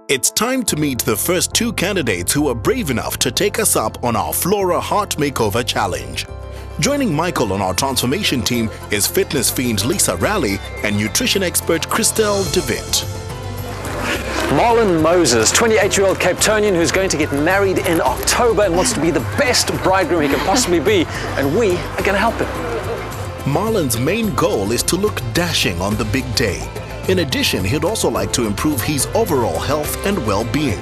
It's time to meet the first two candidates who are brave enough to take us up on our Flora Heart Makeover challenge. Joining Michael on our transformation team is fitness fiend Lisa Raleigh and nutrition expert Christelle De-Witte. Marlon Moses, 28-year-old Cape Townian who's going to get married in October and wants to be the best bridegroom he can possibly be, and we are going to help him. Marlon's main goal is to look dashing on the big day. In addition, he'd also like to improve his overall health and well-being.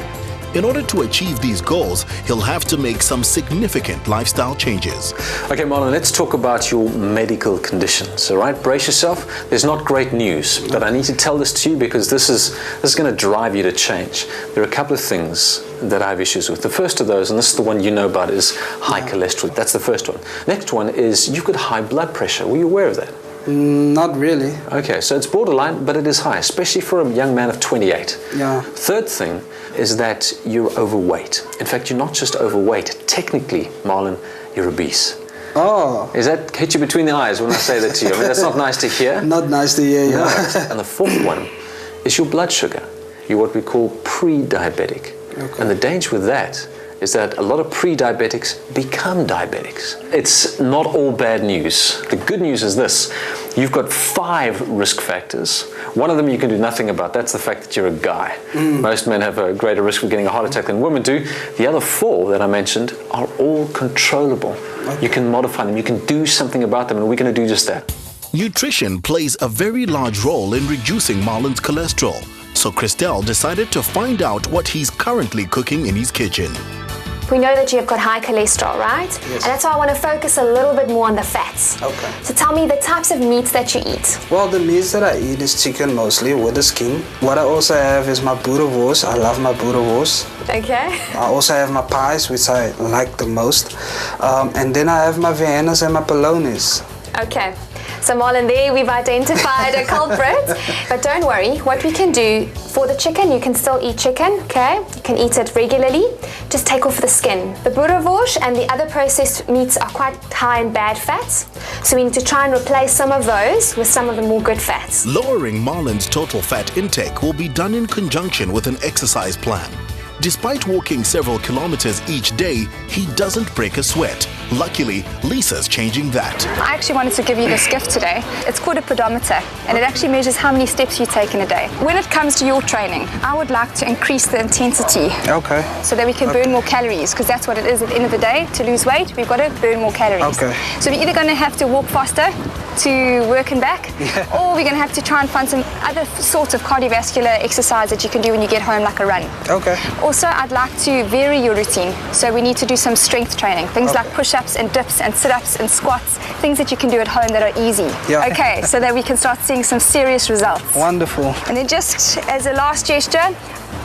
In order to achieve these goals, he'll have to make some significant lifestyle changes. Okay, Marlon, let's talk about your medical conditions, all right? Brace yourself. There's not great news, but I need to tell this to you because this is going to drive you to change. There are a couple of things that I have issues with. The first of those, and this is the one you know about, is high cholesterol. That's the first one. Next one is you've got high blood pressure. Were you aware of that? Not really. Okay, so it's borderline, but it is high, especially for a young man of 28. Yeah. Third thing is that you're overweight. In fact, you're not just overweight. Technically, Marlon, you're obese. Oh. Is that hit you between the eyes when I say that to you? I mean, that's not nice to hear. Not nice to hear, yeah. No. And the fourth one is your blood sugar. You're what we call pre-diabetic. Okay. And the danger with that is that a lot of pre-diabetics become diabetics. It's not all bad news. The good news is this: you've got 5 risk factors. One of them you can do nothing about. That's the fact that you're a guy. Most men have a greater risk of getting a heart attack than women do. The other 4 that I mentioned are all controllable. Okay. You can modify them, you can do something about them, and we're going to do just that. Nutrition plays a very large role in reducing Marlon's cholesterol. So Christelle decided to find out what he's currently cooking in his kitchen. We know that you've got high cholesterol, right? Yes. And that's why I want to focus a little bit more on the fats. Okay. So tell me the types of meats that you eat. Well, the meats that I eat is chicken mostly with the skin. What I also have is my boerewors. I love my boerewors. Okay. I also have my pies, which I like the most. And then I have my Viennas and my polognies. Okay. So Marlon, there we've identified a culprit. But don't worry, what we can do for the chicken, you can still eat chicken, okay? You can eat it regularly. Just take off the skin. The boerewors and the other processed meats are quite high in bad fats. So we need to try and replace some of those with some of the more good fats. Lowering Marlon's total fat intake will be done in conjunction with an exercise plan. Despite walking several kilometers each day, he doesn't break a sweat. Luckily, Lisa's changing that. I actually wanted to give you this gift today. It's called a pedometer, and it actually measures how many steps you take in a day. When it comes to your training, I would like to increase the intensity. Okay. So that we can burn more calories, because that's what it is at the end of the day. To lose weight, we've got to burn more calories. Okay. So we're either going to have to walk faster to work and back, or we're going to have to try and find some other sorts of cardiovascular exercise that you can do when you get home, like a run. Okay. Also, I'd like to vary your routine. So we need to do some strength training, things like push-ups and dips and sit-ups and squats, things that you can do at home that are easy. Yeah. Okay, so that we can start seeing some serious results. Wonderful. And then just as a last gesture,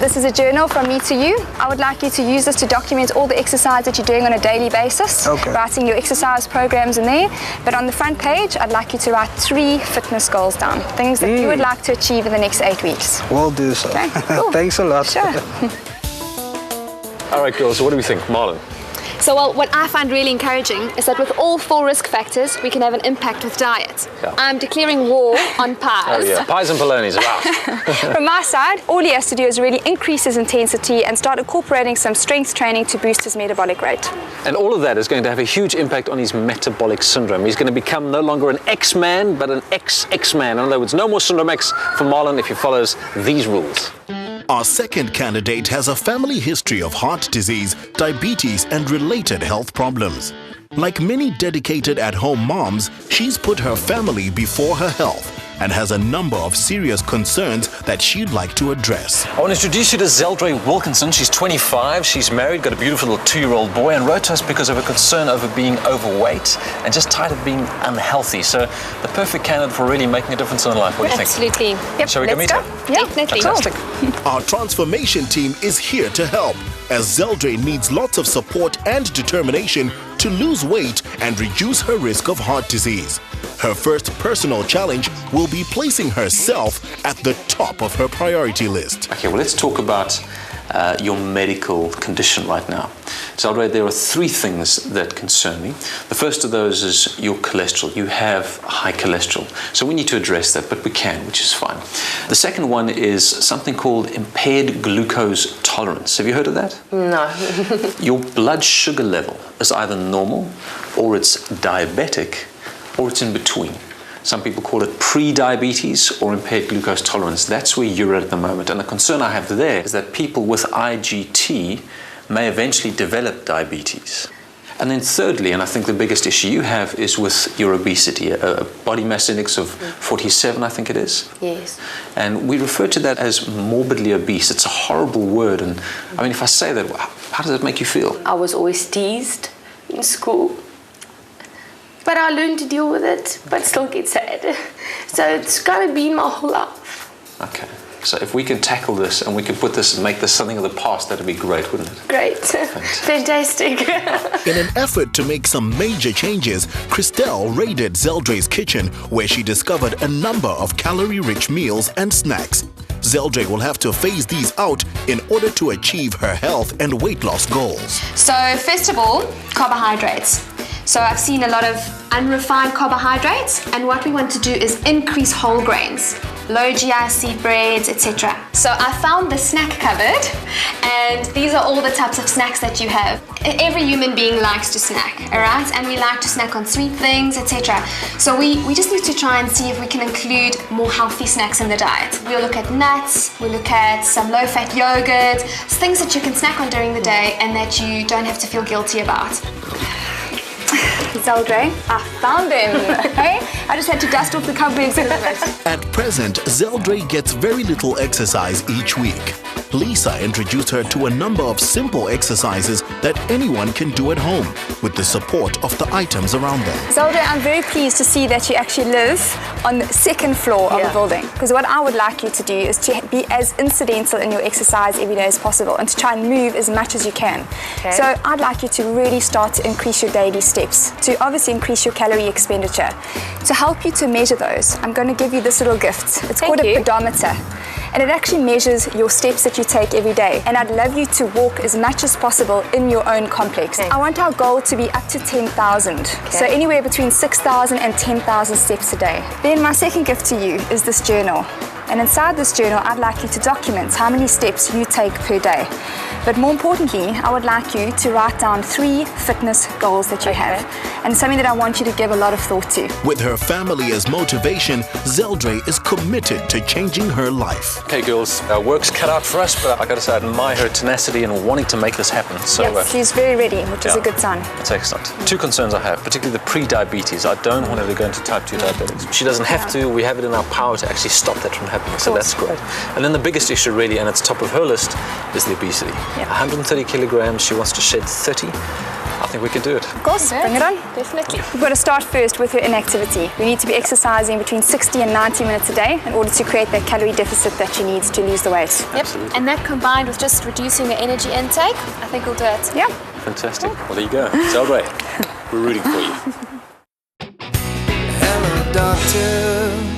this is a journal from me to you. I would like you to use this to document all the exercise that you're doing on a daily basis, writing your exercise programs in there. But on the front page, I'd like you to write 3 fitness goals down, things that you would like to achieve in the next 8 weeks. Will do so. Okay, cool. Thanks a lot. Sure. All right, girls, so what do we think? Marlon? So what I find really encouraging is that with all 4 risk factors, we can have an impact with diet. Yeah. I'm declaring war on pies. Oh yeah, pies and polognies are out. From my side, all he has to do is really increase his intensity and start incorporating some strength training to boost his metabolic rate. And all of that is going to have a huge impact on his metabolic syndrome. He's going to become no longer an X-man, but an XX-man. In other words, no more syndrome X for Marlon if he follows these rules. Our second candidate has a family history of heart disease, diabetes, and related health problems. Like many dedicated at-home moms, she's put her family before her health and has a number of serious concerns that she'd like to address. I want to introduce you to Zeldre Wilkinson. She's 25, she's married, got a beautiful little 2-year-old boy, and wrote to us because of her concern over being overweight and just tired of being unhealthy. So the perfect candidate for really making a difference in her life. What do you think? Absolutely. Yep, Shall we go meet her? Yeah, Definitely. Fantastic. Our transformation team is here to help, as Zeldre needs lots of support and determination to lose weight and reduce her risk of heart disease. Her first personal challenge will be placing herself at the top of her priority list. Okay, well, let's talk about your medical condition right now. Zeldre, there are three things that concern me. The first of those is your cholesterol. You have high cholesterol. So we need to address that, but we can, which is fine. The second one is something called impaired glucose tolerance. Have you heard of that? No. Your blood sugar level is either normal, or it's diabetic, or it's in between. Some people call it pre-diabetes or impaired glucose tolerance. That's where you're at the moment. And the concern I have there is that people with IGT may eventually develop diabetes. And then thirdly, and I think the biggest issue you have is with your obesity, a body mass index of 47, I think it is. Yes. And we refer to that as morbidly obese. It's a horrible word. And I mean, if I say that, how does that make you feel? I was always teased in school. But I learned to deal with it, but still get sad. So it's kind of been my whole life. Okay. So if we can tackle this and we can put this and make this something of the past, that'd be great, wouldn't it? Great. Fantastic. In an effort to make some major changes, Christelle raided Zeldre's kitchen, where she discovered a number of calorie-rich meals and snacks. Zeldre will have to phase these out in order to achieve her health and weight loss goals. So first of all, carbohydrates. So I've seen a lot of unrefined carbohydrates, and what we want to do is increase whole grains, low GIC breads, etc. So I found the snack cupboard, and these are all the types of snacks that you have. Every human being likes to snack, all right? And we like to snack on sweet things, etc. So we just need to try and see if we can include more healthy snacks in the diet. We'll look at nuts, we'll look at some low-fat yogurt, things that you can snack on during the day and that you don't have to feel guilty about. Zeldre, I found him. Hey, I just had to dust off the cobwebs a little bit. At present, Zeldre gets very little exercise each week. Lisa introduced her to a number of simple exercises that anyone can do at home with the support of the items around them. Zeldre, I'm very pleased to see that you actually live on the second floor of a building. Because what I would like you to do is to be as incidental in your exercise every day as possible and to try and move as much as you can. Okay. So I'd like you to really start to increase your daily steps, to obviously increase your calorie expenditure. To help you to measure those, I'm going to give you this little gift. It's called a pedometer. And it actually measures your steps that you take every day. And I'd love you to walk as much as possible in your own complex. I want our goal to be up to 10,000. So anywhere between 6,000 and 10,000 steps a day. Then my second gift to you is this journal. And inside this journal, I'd like you to document how many steps you take per day. But more importantly, I would like you to write down 3 fitness goals that you have. And something that I want you to give a lot of thought to. With her family as motivation, Zeldre is committed to changing her life. Okay, girls, work's cut out for us, but I gotta say, I admire her tenacity and wanting to make this happen. So, yes, she's very ready, which is a good sign. That's excellent. 2 concerns I have, particularly the pre-diabetes. I don't want her to go into type 2 diabetes. She doesn't have to. We have it in our power to actually stop that from happening. So that's great. And then the biggest issue really, and it's top of her list, is the obesity. 130 kilograms, she wants to shed 30. I think we can do it. Of course, bring it on. Definitely. We've got to start first with her inactivity. We need to be exercising between 60 and 90 minutes a day in order to create that calorie deficit that she needs to lose the weight. Yep. And that combined with just reducing the energy intake, I think we'll do it. Yeah. Fantastic. Well, there you go. Zeldre, we're rooting for you. Hello, doctor.